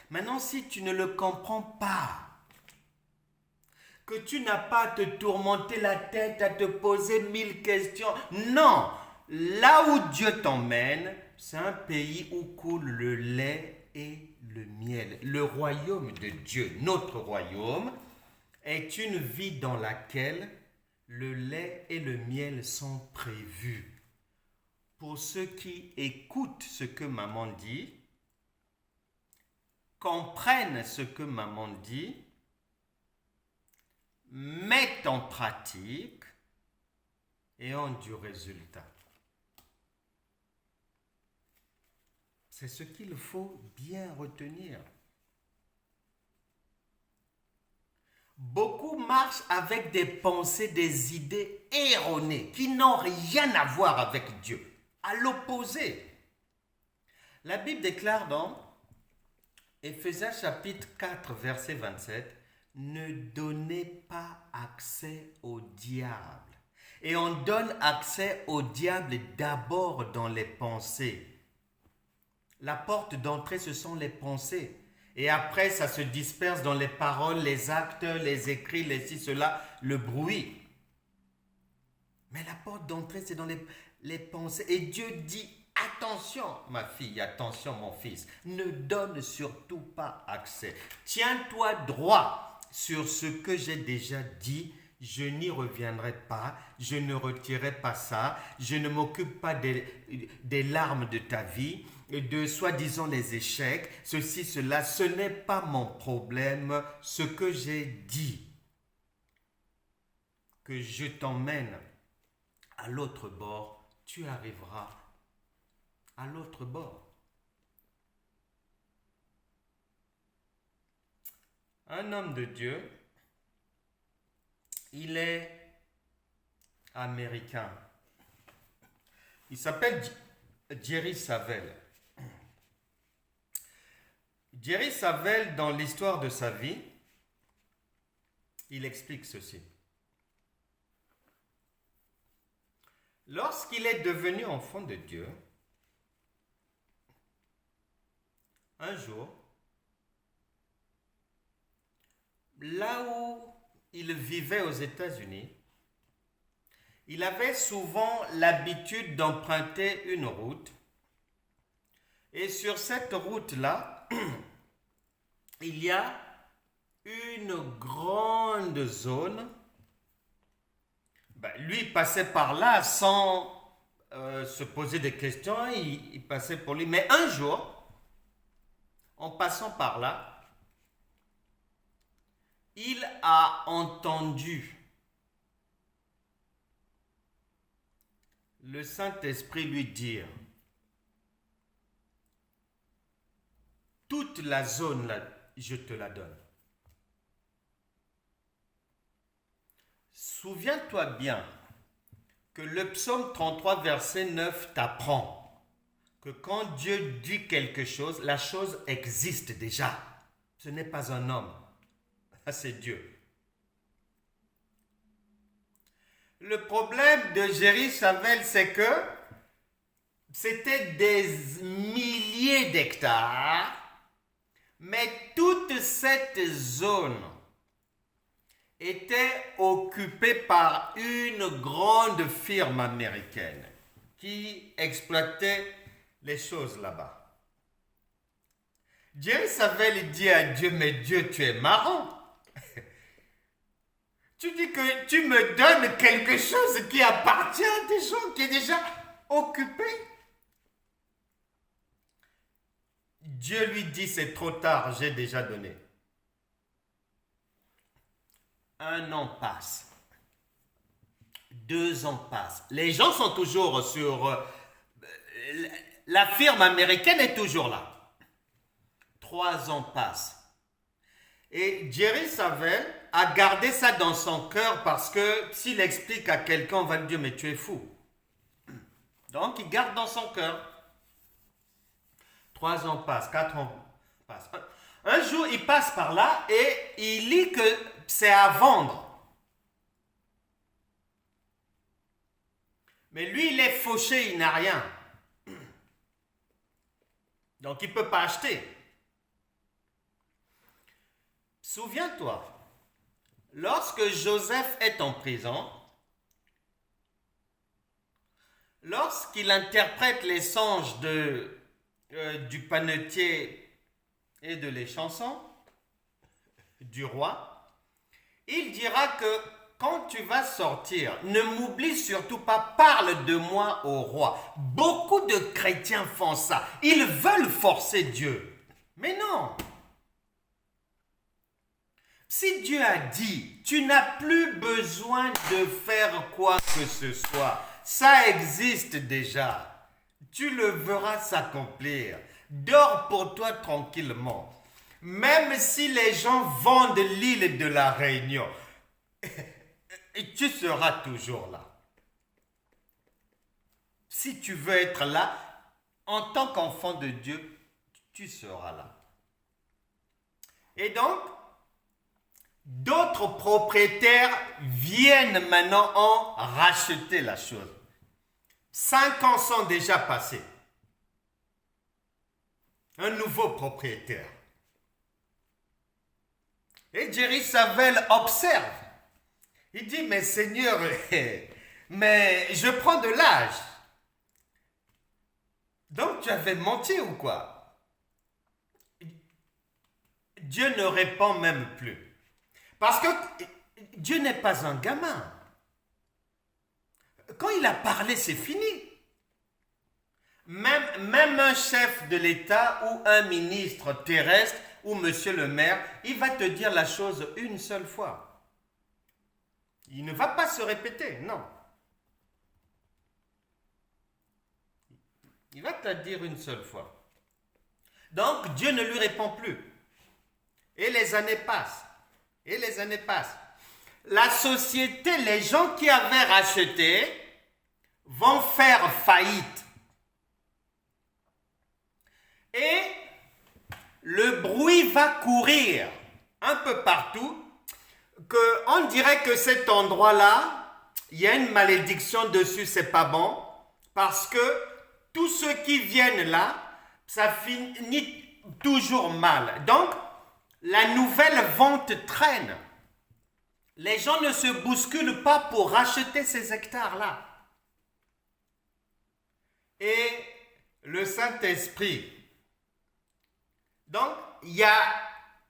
Maintenant, si tu ne le comprends pas, que tu n'as pas à te tourmenter la tête, à te poser 1000 questions, non, là où Dieu t'emmène, c'est un pays où coule le lait et le miel. Le royaume de Dieu, notre royaume, est une vie dans laquelle le lait et le miel sont prévus. Pour ceux qui écoutent ce que maman dit, comprennent ce que maman dit, mettent en pratique et ont du résultat. C'est ce qu'il faut bien retenir. Beaucoup marchent avec des pensées, des idées erronées qui n'ont rien à voir avec Dieu. À l'opposé. La Bible déclare dans Éphésiens chapitre 4, verset 27, « Ne donnez pas accès au diable. » Et on donne accès au diable d'abord dans les pensées. La porte d'entrée, ce sont les pensées. Et après, ça se disperse dans les paroles, les actes, les écrits, les ci, cela, le bruit. Mais la porte d'entrée, c'est dans les pensées. Et Dieu dit, attention ma fille, attention mon fils, ne donne surtout pas accès. Tiens-toi droit sur ce que j'ai déjà dit. Je n'y reviendrai pas, je ne retirerai pas ça, je ne m'occupe pas des larmes de ta vie, de soi-disant les échecs, ceci, cela, ce n'est pas mon problème. Ce que j'ai dit, que je t'emmène à l'autre bord, tu arriveras à l'autre bord. Un homme de Dieu, il est américain. Il s'appelle Jerry Savelle. Jerry Savelle, dans l'histoire de sa vie, il explique ceci. Lorsqu'il est devenu enfant de Dieu, un jour, là où il vivait aux États-Unis, il avait souvent l'habitude d'emprunter une route. Et sur cette route-là, il y a une grande zone. Lui passait par là sans se poser des questions, il passait pour lui. Mais un jour, en passant par là, il a entendu le Saint-Esprit lui dire, toute la zone là, je te la donne. Souviens-toi bien que le psaume 33, verset 9 t'apprend que quand Dieu dit quelque chose, la chose existe déjà. Ce n'est pas un homme, c'est Dieu. Le problème de Jerry Savelle, c'est que c'était des milliers d'hectares, mais toute cette zone était occupée par une grande firme américaine qui exploitait les choses là-bas. Jerry Savelle dit à Dieu, mais Dieu, tu es marrant. Tu dis que tu me donnes quelque chose qui appartient à des gens, qui est déjà occupé. Dieu lui dit, c'est trop tard, j'ai déjà donné. 1 an passe. 2 ans passent. Les gens sont toujours sur... la firme américaine est toujours là. 3 ans passent. Et Jerry Savelle a gardé ça dans son cœur parce que s'il explique à quelqu'un, on va lui dire, mais tu es fou. Donc, il garde dans son cœur. 3 ans passent, 4 ans passent. Un jour, il passe par là et il lit que c'est à vendre. Mais lui, il est fauché, il n'a rien. Donc, il ne peut pas acheter. Souviens-toi, lorsque Joseph est en prison, lorsqu'il interprète les songes du panetier et de les chansons du roi, il dira que quand tu vas sortir, ne m'oublie surtout pas, parle de moi au roi. Beaucoup de chrétiens font ça. Ils veulent forcer Dieu. Mais non. Si Dieu a dit, tu n'as plus besoin de faire quoi que ce soit. Ça existe déjà. Tu le verras s'accomplir. Dors pour toi tranquillement. Même si les gens vendent l'île de la Réunion, tu seras toujours là. Si tu veux être là, en tant qu'enfant de Dieu, tu seras là. Et donc, d'autres propriétaires viennent maintenant en racheter la chose. 5 ans sont déjà passés. Un nouveau propriétaire. Et Jerry Savelle observe. Il dit, mais Seigneur, mais je prends de l'âge. Donc tu avais menti ou quoi? Dieu ne répond même plus. Parce que Dieu n'est pas un gamin. Quand il a parlé, c'est fini. Même un chef de l'État ou un ministre terrestre ou monsieur le maire, il va te dire la chose une seule fois. Il ne va pas se répéter, non. Il va te dire une seule fois. Donc, Dieu ne lui répond plus. Et les années passent. Et les années passent. La société, les gens qui avaient racheté vont faire faillite. Et le bruit va courir un peu partout, qu'on dirait que cet endroit-là, il y a une malédiction dessus, c'est pas bon, parce que tous ceux qui viennent là, ça finit toujours mal. Donc, la nouvelle vente traîne. Les gens ne se bousculent pas pour racheter ces hectares-là. Et le Saint-Esprit. Donc, il y a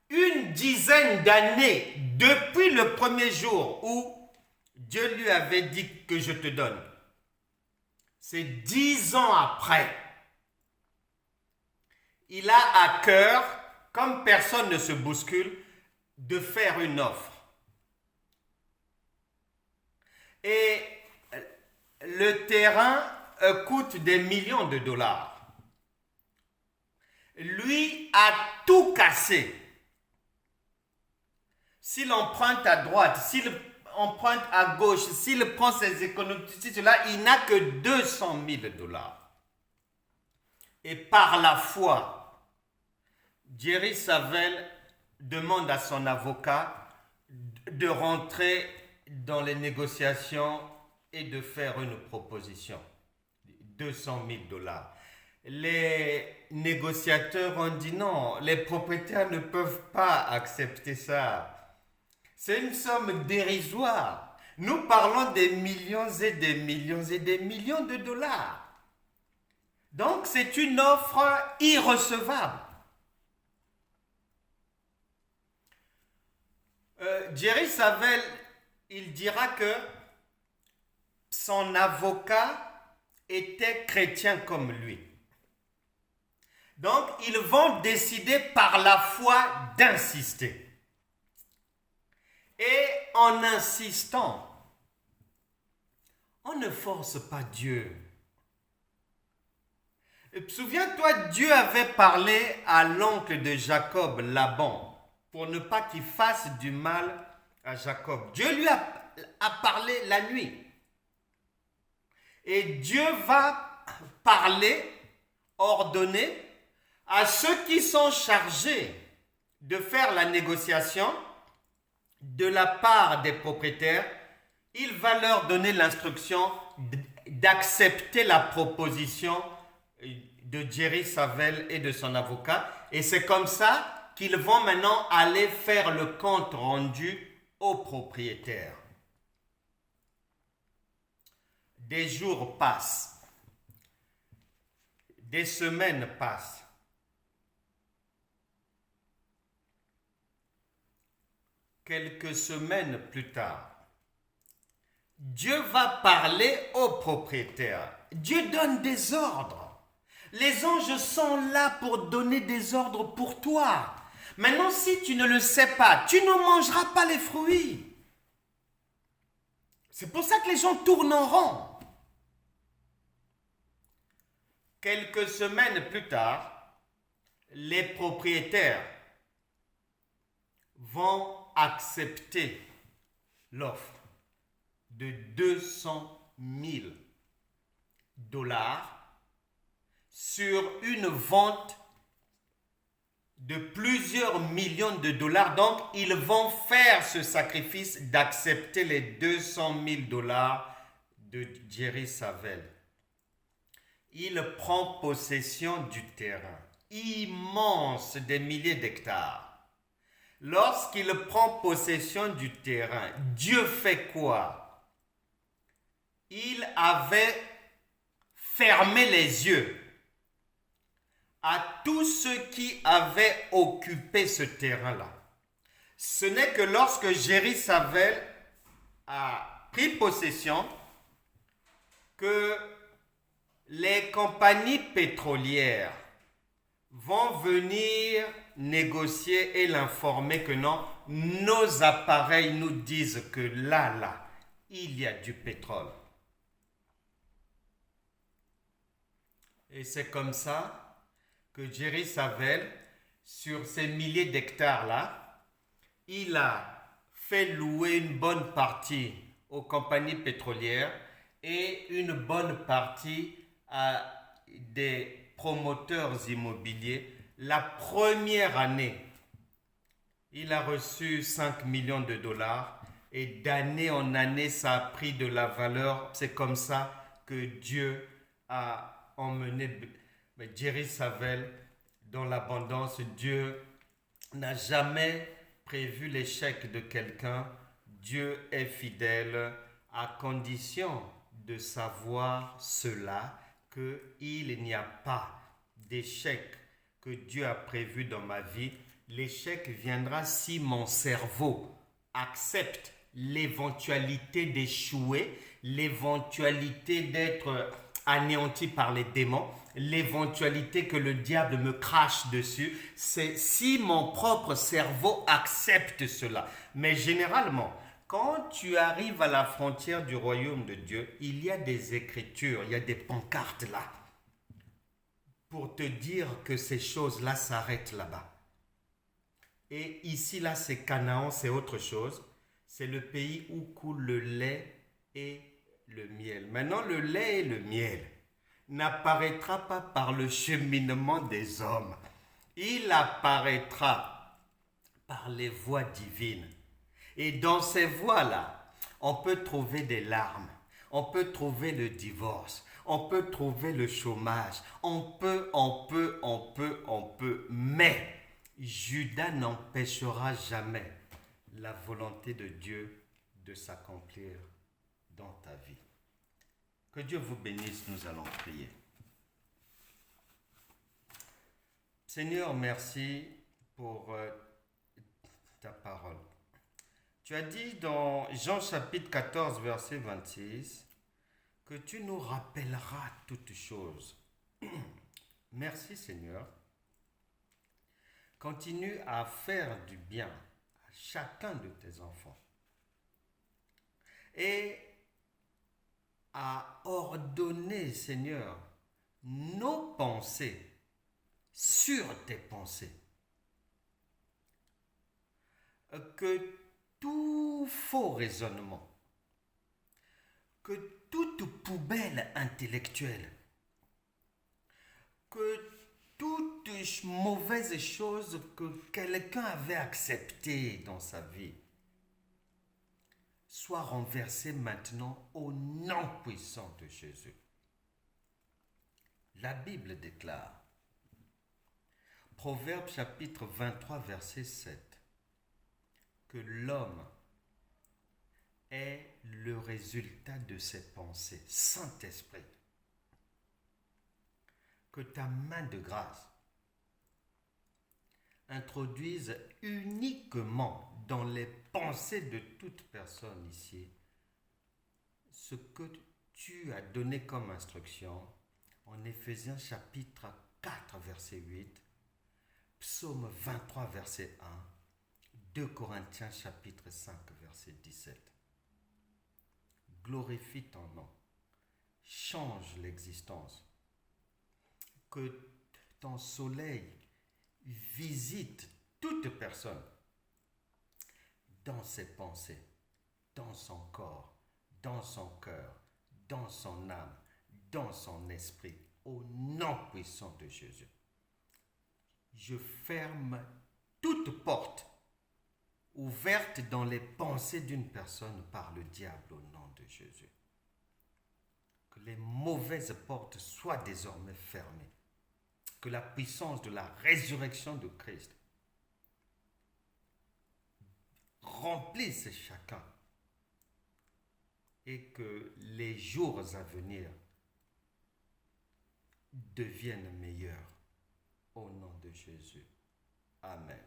une dizaine d'années depuis le premier jour où Dieu lui avait dit que je te donne. C'est 10 ans après. Il a à cœur, comme personne ne se bouscule, de faire une offre. Et le terrain coûte des millions de dollars. Lui a tout cassé. S'il emprunte à droite, s'il emprunte à gauche, s'il prend ses économies, il n'a que 200 000 dollars. Et par la foi, Jerry Savelle demande à son avocat de rentrer dans les négociations et de faire une proposition. 200 000 dollars. Les négociateurs ont dit non, les propriétaires ne peuvent pas accepter ça. C'est une somme dérisoire. Nous parlons des millions et des millions et des millions de dollars. Donc c'est une offre irrecevable. Jerry Savelle, il dira que son avocat était chrétien comme lui. Donc, ils vont décider par la foi d'insister. Et en insistant, on ne force pas Dieu. Souviens-toi, Dieu avait parlé à l'oncle de Jacob, Laban, pour ne pas qu'il fasse du mal à Jacob. Dieu lui a parlé la nuit. Et Dieu va parler, ordonner à ceux qui sont chargés de faire la négociation de la part des propriétaires. Il va leur donner l'instruction d'accepter la proposition de Jerry Savelle et de son avocat. Et c'est comme ça qu'ils vont maintenant aller faire le compte rendu aux propriétaires. Des jours passent. Des semaines passent. Quelques semaines plus tard, Dieu va parler aux propriétaires. Dieu donne des ordres. Les anges sont là pour donner des ordres pour toi. Maintenant, si tu ne le sais pas, tu ne mangeras pas les fruits. C'est pour ça que les gens tournent en rond. Quelques semaines plus tard, les propriétaires vont accepter l'offre de 200 000 dollars sur une vente de plusieurs millions de dollars. Donc, ils vont faire ce sacrifice d'accepter les 200 000 dollars de Jerry Savelle. Il prend possession du terrain, immense, des milliers d'hectares. Lorsqu'il prend possession du terrain, Dieu fait quoi? Il avait fermé les yeux à tous ceux qui avaient occupé ce terrain-là. Ce n'est que lorsque Jerry Savelle a pris possession que les compagnies pétrolières vont venir négocier et l'informer que non, nos appareils nous disent que là, il y a du pétrole. Et c'est comme ça que Jerry Savelle, sur ces milliers d'hectares-là, il a fait louer une bonne partie aux compagnies pétrolières et une bonne partie à des promoteurs immobiliers. La première année, il a reçu 5 millions de dollars et d'année en année, ça a pris de la valeur. C'est comme ça que Dieu a emmené Jerry Savelle dans l'abondance. Dieu n'a jamais prévu l'échec de quelqu'un. Dieu est fidèle à condition de savoir cela, qu'il n'y a pas d'échec que Dieu a prévu dans ma vie. L'échec viendra si mon cerveau accepte l'éventualité d'échouer, l'éventualité d'être anéanti par les démons, l'éventualité que le diable me crache dessus. C'est si mon propre cerveau accepte cela. Mais généralement, Quand tu arrives à la frontière du royaume de Dieu, il y a des écritures, il y a des pancartes là, pour te dire que ces choses-là s'arrêtent là-bas. Et ici, là, c'est Canaan, c'est autre chose. C'est le pays où coule le lait et le miel. Maintenant, le lait et le miel n'apparaîtra pas par le cheminement des hommes. Il apparaîtra par les voies divines. Et dans ces voies-là, on peut trouver des larmes, on peut trouver le divorce, on peut trouver le chômage, on peut, mais Judas n'empêchera jamais la volonté de Dieu de s'accomplir dans ta vie. Que Dieu vous bénisse, nous allons prier. Seigneur, merci pour ta parole. Tu as dit dans Jean chapitre 14, verset 26, que tu nous rappelleras toutes choses. Merci Seigneur. Continue à faire du bien à chacun de tes enfants et à ordonner, Seigneur, nos pensées sur tes pensées. Que tout faux raisonnement, que toute poubelle intellectuelle, que toute mauvaise chose que quelqu'un avait acceptée dans sa vie soit renversée maintenant au nom puissant de Jésus. La Bible déclare, Proverbe chapitre 23, verset 7, que l'homme est le résultat de ses pensées. Saint-Esprit, que ta main de grâce introduise uniquement dans les pensées de toute personne ici ce que tu as donné comme instruction en Éphésiens chapitre 4, verset 8, Psaume 23, verset 1, 2 Corinthiens chapitre 5, verset 17. Glorifie ton nom. Change l'existence. Que ton soleil visite toute personne dans ses pensées, dans son corps, dans son cœur, dans son âme, dans son esprit, au nom puissant de Jésus. Je ferme toute porte ouverte dans les pensées d'une personne par le diable au nom de Jésus. Que les mauvaises portes soient désormais fermées. Que la puissance de la résurrection de Christ remplisse chacun et que les jours à venir deviennent meilleurs au nom de Jésus. Amen.